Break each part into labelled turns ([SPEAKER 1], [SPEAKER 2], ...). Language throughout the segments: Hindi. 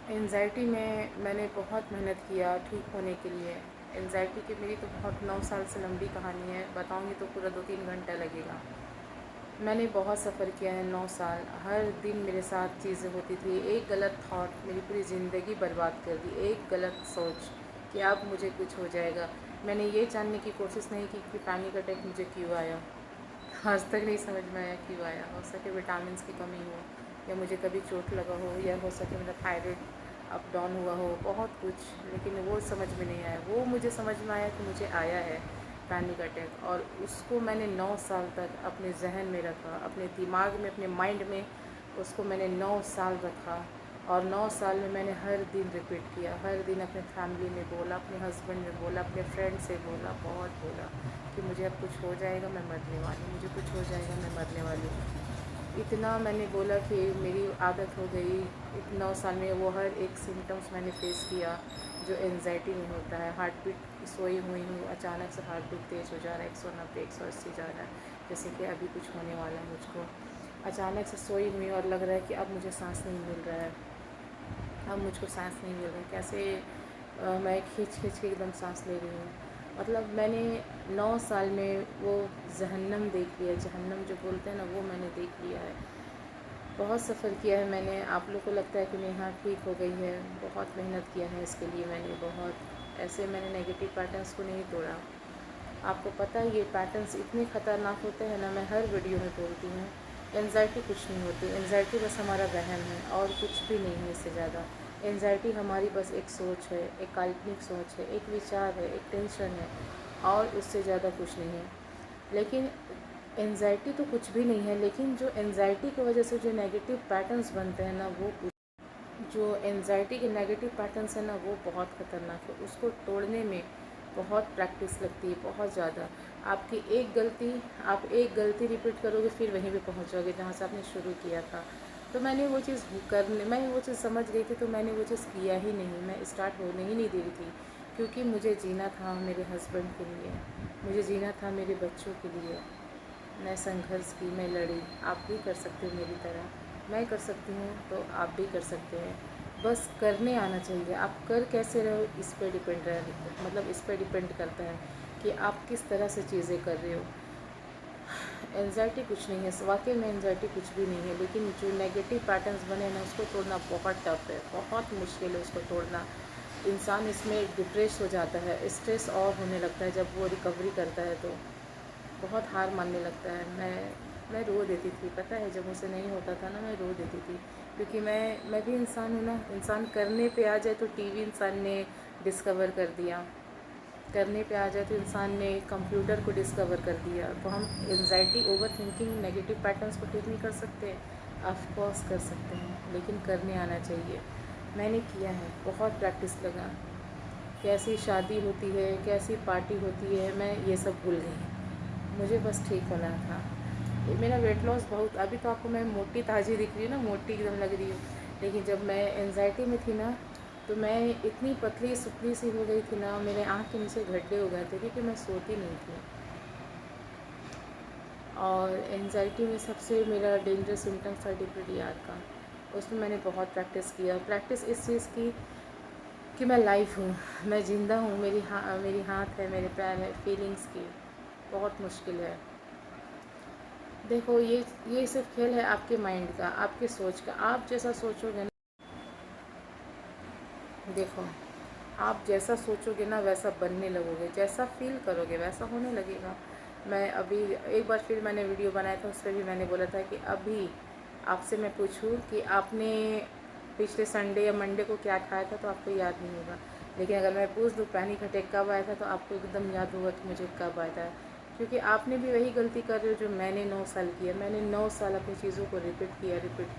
[SPEAKER 1] एंज़ाइटी में मैंने बहुत मेहनत किया ठीक होने के लिए। एंज़ाइटी की मेरी तो बहुत 9 साल से लंबी कहानी है, बताऊँगी तो पूरा 2-3 घंटा लगेगा। मैंने बहुत सफ़र किया है 9 साल, हर दिन मेरे साथ चीज़ें होती थी। एक गलत थॉट मेरी पूरी ज़िंदगी बर्बाद कर दी, एक गलत सोच कि अब मुझे कुछ हो जाएगा। मैंने ये जानने की कोशिश नहीं की कि पैनिक अटैक मुझे क्यों आया। आज तक नहीं समझ में आया क्यों आया। हो सके विटामिन्स की कमी हो, या मुझे कभी चोट लगा हो, या हो सके मेरा थायराइड अप डाउन हुआ हो, बहुत कुछ, लेकिन वो समझ में नहीं आया। वो मुझे समझ में आया कि मुझे आया है पैनिक अटैक, और उसको मैंने 9 साल तक अपने जहन में रखा, अपने दिमाग में, अपने माइंड में उसको मैंने 9 साल रखा। और 9 साल में मैंने हर दिन रिपीट किया, हर दिन अपने फैमिली में बोला, अपने हस्बैंड में बोला, अपने फ्रेंड से बोला, बहुत बोला कि मुझे अब कुछ हो जाएगा, मैं मरने वाली हूँ, मुझे कुछ हो जाएगा, मैं मरने वाली हूँ। इतना मैंने बोला कि मेरी आदत हो गई। 9 साल में वो हर एक सिम्टम्स मैंने फेस किया जो एंजाइटी में होता है। हार्ट बीट, सोई हुई हूँ, अचानक से हार्ट बीट तेज़ हो जा रहा है, 190 180 जा रहा है, जैसे कि अभी कुछ होने वाला है मुझको। अचानक से सोई हुई और लग रहा है कि अब मुझे सांस नहीं मिल रहा है, अब मुझको सांस नहीं मिल रहा है, कैसे मैं खींच खींच के एकदम सांस ले रही हूँ। मतलब मैंने 9 साल में वो जहन्नम देख लिया, जहन्नम जो बोलते हैं ना, वो मैंने देख लिया है। बहुत सफ़र किया है मैंने। आप लोग को लगता है कि नहीं, हाँ ठीक हो गई है, बहुत मेहनत किया है इसके लिए मैंने, बहुत ऐसे मैंने नेगेटिव पैटर्न्स को नहीं तोड़ा। आपको पता है ये पैटर्न्स इतने ख़तरनाक होते हैं ना, मैं हर वीडियो में बोलती हूँ। एंजाइटी कुछ नहीं होती, एंजाइटी बस हमारा वहम है और कुछ भी नहीं है इससे ज़्यादा। एंजाइटी हमारी बस एक सोच है, एक काल्पनिक सोच है, एक विचार है, एक टेंशन है, और उससे ज़्यादा कुछ नहीं है। लेकिन एंजाइटी तो कुछ भी नहीं है, लेकिन जो एंजाइटी की वजह से जो नेगेटिव पैटर्न्स बनते हैं ना, वो जो एंजाइटी के नेगेटिव पैटर्न्स हैं ना, वो बहुत ख़तरनाक है। उसको तोड़ने में बहुत प्रैक्टिस लगती है, बहुत ज़्यादा। आपकी एक गलती, आप एक गलती रिपीट करोगे, फिर वहीं पे पहुंच जाओगे जहाँ से आपने शुरू किया था। तो मैंने वो चीज़ करने, मैं वो चीज़ समझ गई थी, तो मैंने वो चीज़ किया ही नहीं, मैं स्टार्ट होने ही नहीं दे रही थी। क्योंकि मुझे जीना था मेरे हस्बैंड के लिए, मुझे जीना था मेरे बच्चों के लिए। मैं संघर्ष की, मैं लड़ी। आप भी कर सकते हो मेरी तरह, मैं कर सकती हूँ तो आप भी कर सकते हैं। बस करने आना चाहिए। आप कर कैसे रहे हो इस पर डिपेंड रह, मतलब इस पर डिपेंड करता है कि आप किस तरह से चीज़ें कर रहे हो। एंजाइटी कुछ नहीं है, वाकई में एंजाइटी कुछ भी नहीं है, लेकिन जो नेगेटिव पैटर्न्स बने ना, उसको तोड़ना बहुत टफ है, बहुत मुश्किल है उसको तोड़ना। इंसान इसमें डिप्रेस हो जाता है, स्ट्रेस और होने लगता है जब वो रिकवरी करता है, तो बहुत हार मानने लगता है। मैं रो देती थी, पता है, जब मुझसे नहीं होता था ना, मैं रो देती थी। क्योंकि मैं भी इंसान हूँ ना, इंसान करने पे आ जाए तो टीवी इंसान ने डिस्कवर कर दिया, करने पे आ जाए तो इंसान ने कंप्यूटर को डिस्कवर कर दिया। तो हम anxiety, over thinking, negative patterns को ठीक नहीं कर सकते? ऑफ कोर्स कर सकते हैं, लेकिन करने आना चाहिए। मैंने किया है, बहुत प्रैक्टिस लगा। कैसी शादी होती है, कैसी पार्टी होती है, मैं ये सब भूल गई। मुझे बस ठीक होना था। मेरा वेट लॉस बहुत, अभी तो आपको मैं मोटी ताज़ी दिख रही हूँ ना, मोटी एकदम लग रही हूँ, लेकिन जब मैं एंजाइटी में थी ना, तो मैं इतनी पतली सुतली सी हो गई थी ना, मेरे आँख के नीचे गड्ढे हो गए थे, क्योंकि मैं सोती नहीं थी। और एंजाइटी में सबसे मेरा डेंजरस सिम्टम था डिप्रेडियार का। उसमें मैंने बहुत प्रैक्टिस किया, प्रैक्टिस इस चीज़ की कि मैं लाइव हूँ, मैं ज़िंदा हूँ, मेरी हाथ है, मेरे पैर है, फीलिंग्स की। बहुत मुश्किल है। देखो, ये सिर्फ खेल है आपके माइंड का, आपके सोच का। आप जैसा सोचोगे ना, देखो, आप जैसा सोचोगे ना वैसा बनने लगोगे, जैसा फील करोगे वैसा होने लगेगा। मैं अभी एक बार फिर मैंने वीडियो बनाया था, उस पर भी मैंने बोला था कि अभी आपसे मैं पूछूं कि आपने पिछले संडे या मंडे को क्या खाया था, तो आपको याद नहीं होगा। लेकिन अगर मैं पूछ दूँ पैनिक अटैक कब आया था, तो आपको एकदम याद होगा कि मुझे कब आया था। क्योंकि आपने भी वही गलती कर रहे हो जो मैंने 9 साल किया। मैंने 9 साल अपनी चीज़ों को रिपीट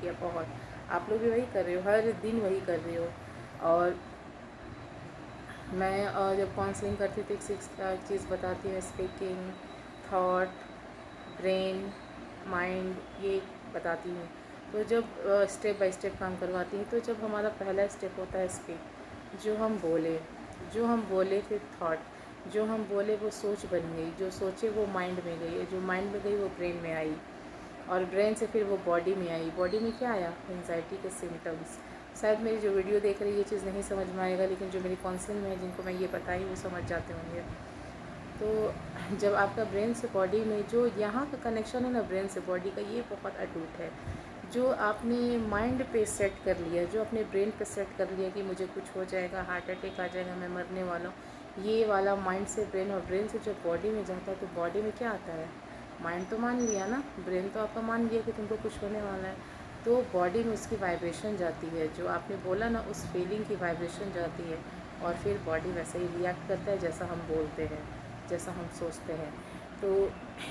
[SPEAKER 1] किया बहुत। आप लोग भी वही कर रहे हो, हर दिन वही कर रहे हो। और मैं जब काउंसलिंग करती थी, 6 चीज़ बताती हूँ, स्पीकिंग, थॉट, ब्रेन, माइंड, ये बताती हूँ। तो जब स्टेप बाय स्टेप काम करवाती हूँ, तो जब हमारा पहला स्टेप होता है स्पीक, जो हम बोले फिर थॉट, जो हम बोले वो सोच बन गई, जो सोचे वो माइंड में गई, जो माइंड में गई वो ब्रेन में आई, और ब्रेन से फिर वो बॉडी में आई। बॉडी में क्या आया? एंजाइटी के सिम्टम्स। शायद मेरी जो वीडियो देख रही है ये चीज़ नहीं समझ में आएगा, लेकिन जो मेरी काउंसलिंग में है जिनको मैं ये बताई वो समझ जाते होंगे। तो जब आपका ब्रेन से बॉडी में जो यहाँ का कनेक्शन है ना, ब्रेन से बॉडी का, ये बहुत अटूट है। जो आपने माइंड पे सेट कर लिया, जो अपने ब्रेन पे सेट कर लिया कि मुझे कुछ हो जाएगा, हार्ट अटैक आ जाएगा, मैं मरने वाला हूँ, ये वाला माइंड से ब्रेन, और ब्रेन से जब बॉडी में जाता है तो बॉडी में क्या आता है? माइंड तो मान लिया ना, ब्रेन तो आपका मान लिया कि तुमको कुछ होने वाला है, तो बॉडी में उसकी वाइब्रेशन जाती है, जो आपने बोला ना उस फीलिंग की वाइब्रेशन जाती है, और फिर बॉडी वैसे ही रिएक्ट करता है जैसा हम बोलते हैं, जैसा हम सोचते हैं। तो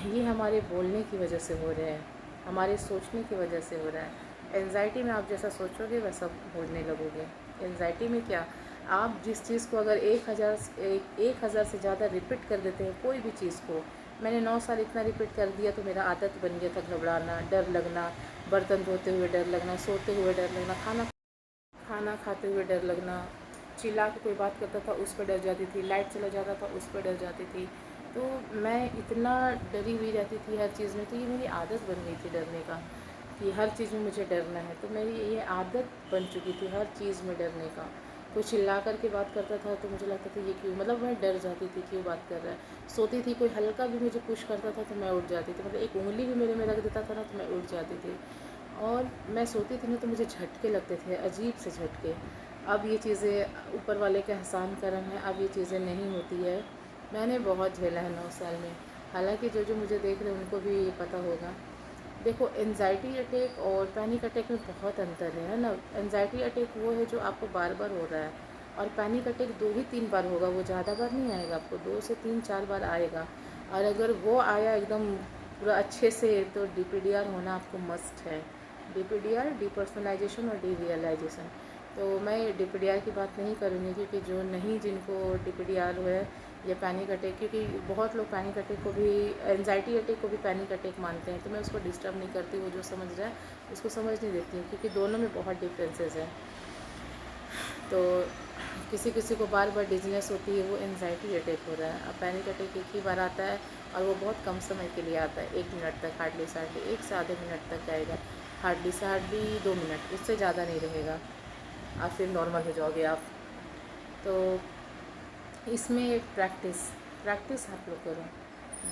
[SPEAKER 1] ये हमारे बोलने की वजह से हो रहा है, हमारे सोचने की वजह से हो रहा है। एंजाइटी में आप जैसा सोचोगे वैसा बोलने लगोगे। एंजाइटी में क्या, आप जिस चीज़ को अगर 1000 से ज़्यादा रिपीट कर देते हैं, कोई भी चीज़ को, मैंने 9 साल इतना रिपीट कर दिया तो मेरा आदत बन गया था घबराना, डर लगना, बर्तन धोते हुए डर लगना, सोते हुए डर लगना, खाना खाते हुए डर लगना, चिल्ला के कोई बात करता था उस पर डर जाती थी, लाइट चला जाता था उस पर डर जाती थी। तो मैं इतना डरी हुई रहती थी हर चीज़ में, तो ये मेरी आदत बन गई थी डरने का, कि हर चीज़ में मुझे डरना है। तो मेरी ये आदत बन चुकी थी हर चीज़ में डरने का। कोई चिल्ला करके बात करता था तो मुझे लगता था ये क्यों, मतलब मैं डर जाती थी क्यों बात कर रहा है। सोती थी, कोई हल्का भी मुझे पुश करता था तो मैं उठ जाती थी, मतलब एक उंगली भी मेरे में रख देता था ना तो मैं उठ जाती थी। और मैं सोती थी ना तो मुझे झटके लगते थे, अजीब से झटके। अब ये चीज़ें ऊपर वाले का एहसान करम है, अब ये चीज़ें नहीं होती है। मैंने बहुत झेला है 9 साल में। हालांकि जो जो मुझे देख रहे हैं उनको भी ये पता होगा। देखो, एंजाइटी अटैक और पैनिक अटैक में बहुत अंतर है ना। एंजाइटी अटैक वो है जो आपको बार बार हो रहा है, और पैनिक अटैक 2 ही 3 बार होगा, वो ज़्यादा बार नहीं आएगा, आपको 2 से 3-4 बार आएगा। और अगर वो आया एकदम पूरा अच्छे से, तो डीपीडीआर होना आपको मस्ट है। डीपीडीआर, डीपर्सनलाइजेशन और डीरियलाइजेशन। तो मैं डीपीडीआर की बात नहीं करूँगी, क्योंकि जो नहीं, जिनको डीपीडीआर है या पैनिक अटैक, क्योंकि बहुत लोग पैनिक अटैक को भी, एंजाइटी अटैक को भी पैनिक अटैक मानते हैं, तो मैं उसको डिस्टर्ब नहीं करती। वो जो समझ रहा है उसको समझ नहीं देती हूँ, क्योंकि दोनों में बहुत डिफरेंसेस हैं। तो किसी किसी को बार बार डिजीनेस होती है, वो एंजाइटी अटैक हो रहा है। अब पैनिक अटैक एक ही बार आता है, और वो बहुत कम समय के लिए आता है, 1 मिनट तक, हार्डली से हार्डली 1 से आधे मिनट तक आएगा, हार्डली से हार्डली 2 मिनट, उससे ज़्यादा नहीं रहेगा, और फिर नॉर्मल हो जाओगे आप। तो इसमें प्रैक्टिस आप लोग करो,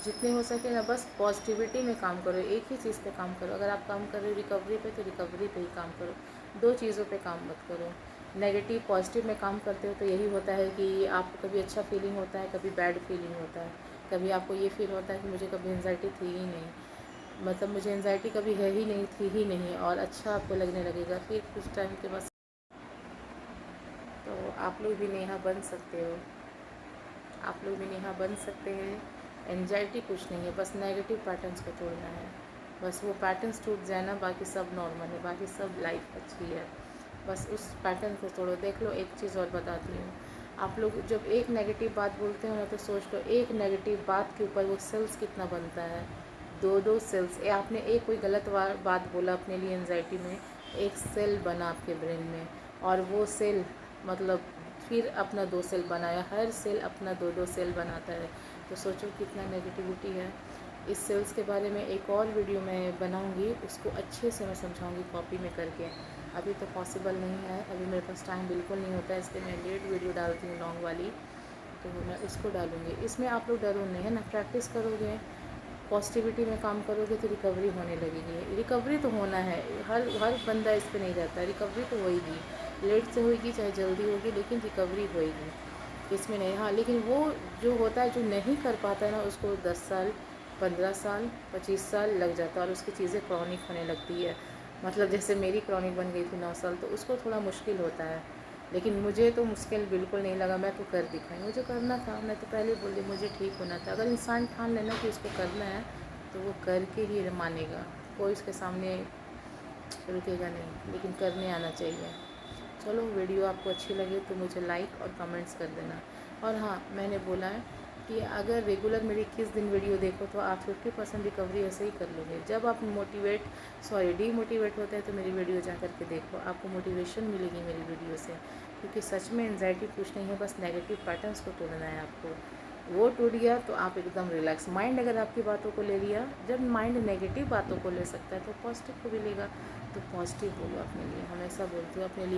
[SPEAKER 1] जितने हो सके ना, बस पॉजिटिविटी में काम करो, एक ही चीज़ पे काम करो। अगर आप काम कर रहे हो रिकवरी पे, तो रिकवरी पे ही काम करो, 2 चीज़ों पे काम मत करो। नेगेटिव पॉजिटिव में काम करते हो तो यही होता है कि आपको कभी अच्छा फीलिंग होता है, कभी बैड फीलिंग होता है, कभी आपको ये फील होता है कि मुझे कभी एंजाइटी थी ही नहीं, मतलब मुझे एंजाइटी कभी है ही नहीं, थी ही नहीं, और अच्छा आपको लगने लगेगा फिर कुछ टाइम के बाद। तो आप लोग भी नेहा बन सकते हो, आप लोग भी नेहा बन सकते हैं। एंजाइटी कुछ नहीं है, बस नेगेटिव पैटर्न्स को तोड़ना है, बस वो पैटर्न्स टूट जाए ना, बाकी सब नॉर्मल है, बाकी सब लाइफ अच्छी है। बस उस पैटर्न को तोड़ो। देख लो, एक चीज़ और बताती हूँ, आप लोग जब एक नेगेटिव बात बोलते हो ना, तो सोच लो एक नेगेटिव बात के ऊपर वो सेल्स कितना बनता है, 2-2 सेल्स। आपने एक कोई गलत बात बोला अपने लिए एंजाइटी में, एक सेल बना आपके ब्रेन में, और वो सेल मतलब फिर अपना 2 सेल बनाया, हर सेल अपना 2-2 सेल बनाता है। तो सोचो कितना नेगेटिविटी है। इस सेल्स के बारे में एक और वीडियो मैं बनाऊंगी, उसको अच्छे से मैं समझाऊंगी कॉपी में करके। अभी तो पॉसिबल नहीं है, अभी मेरे पास टाइम बिल्कुल नहीं होता है, इसलिए मैं लेट वीडियो डालती हूँ लॉन्ग वाली, तो मैं उसको डालूँगी। इसमें आप लोग डरो नहीं, है ना, प्रैक्टिस करोगे, पॉजिटिविटी में काम करोगे तो रिकवरी होने लगेगी। रिकवरी तो होना है, हर बंदा इस पे नहीं रहता, रिकवरी तो होएगी, लेट से होएगी चाहे जल्दी होगी, लेकिन रिकवरी होएगी, इसमें नहीं। हाँ, लेकिन वो जो होता है, जो नहीं कर पाता है ना, उसको 10 साल, 15 साल, 25 साल लग जाता है, और उसकी चीज़ें क्रॉनिक होने लगती है। मतलब जैसे मेरी क्रॉनिक बन गई थी 9 साल, तो उसको थोड़ा मुश्किल होता है, लेकिन मुझे तो मुश्किल बिल्कुल नहीं लगा। मैं तो कर दिखाई, मुझे करना था, मैं तो पहले बोल दी मुझे ठीक होना था। अगर इंसान ठान लेना कि उसको करना है, तो वो करके ही मानेगा, कोई उसके सामने रुकेगा नहीं, लेकिन करने आना चाहिए। चलो, वीडियो आपको अच्छी लगे तो मुझे लाइक और कमेंट्स कर देना। और हाँ, मैंने बोला है कि अगर रेगुलर मेरी 21 दिन वीडियो देखो तो आप 50% रिकवरी ऐसे ही कर लोगे। जब आप डीमोटिवेट होते हैं तो मेरी वीडियो जा कर के देखो, आपको मोटिवेशन मिलेगी मेरी वीडियो से, क्योंकि सच में एंजाइटी कुछ नहीं है, बस नेगेटिव पैटर्न्स को तोड़ना है आपको। वो टूट गया तो आप एकदम रिलैक्स। माइंड अगर आपकी बातों को ले लिया, जब माइंड नेगेटिव बातों को ले सकता है तो पॉजिटिव को भी लेगा। तो पॉजिटिव बोलो अपने लिए, हमेशा बोलती हूँ अपने लिए।